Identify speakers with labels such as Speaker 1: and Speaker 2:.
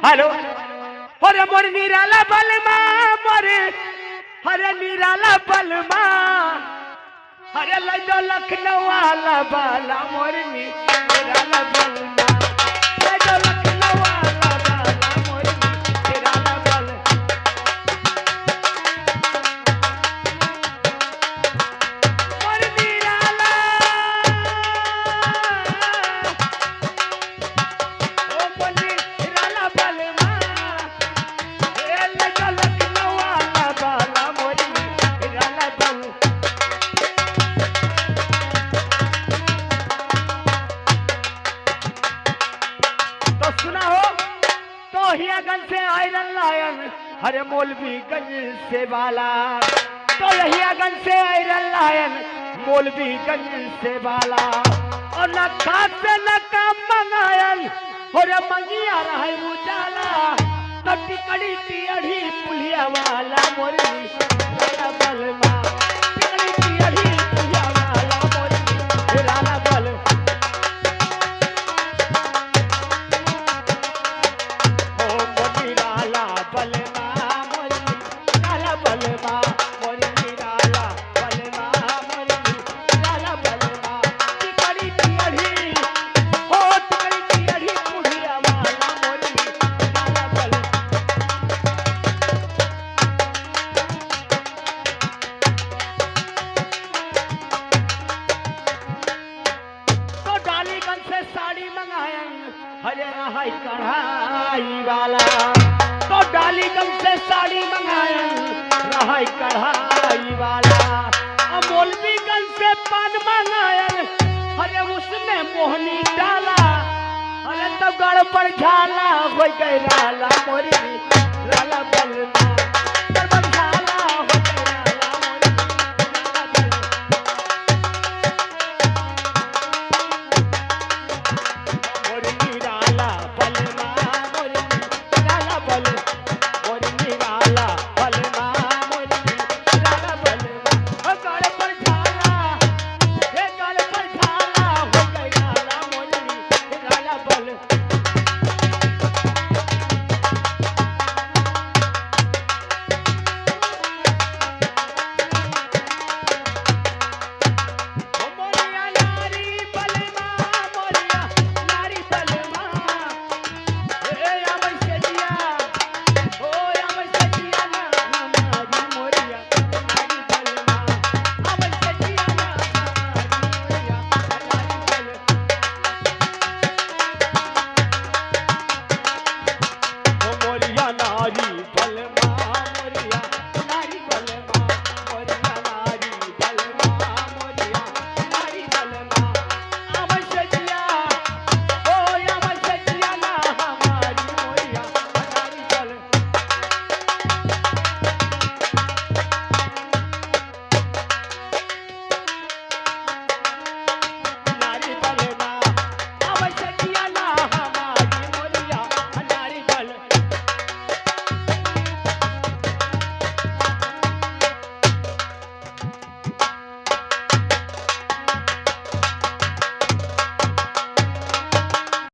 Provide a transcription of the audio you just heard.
Speaker 1: hello अरे मोर निराला बलमा मोरे अरे निराला बलमा अरे लजो लखनऊ वाला बाला मोर निराला बलमा लजो लखनऊ वाला बाला मोर निराला बलमा मोर निराला ओ मोर निराला बलमा ए लजो लखनऊ वाला बाला मोर निराला बलमा तो सुना हो तो हियागंज से आयरन लायन हरे मौलवीगंज से बाला तो हियागंज से आयरन लायन मौलवीगंज से बाला और न खाद से न काम मंगायन हरे मंगिया रहे उजाला तो टिकड़ी टियड़ी पुलिया वाला मोरी बलमा टिकड़ी टियड़ी पुलिया वाला मोरी राला बल हरे रहाई कढ़ाई वाला तो डालीगंज से साड़ी मंगाया रहाई कढ़ाई वाला और मौलवीगंज से पान मंगाया हरे उसने मोहनी डाला अरे तो गड़बड़ झाला हो गई राला मोरी राला बलमा गड़बड़ झाला हो गई राला मोरी निराला बलमा मोरी निराला बल मोरी निराला बलमा मोरी निराला बलमा ओ गड़बड़ झाला हे गड़बड़ झाला हो गई राला मोरी निराला बल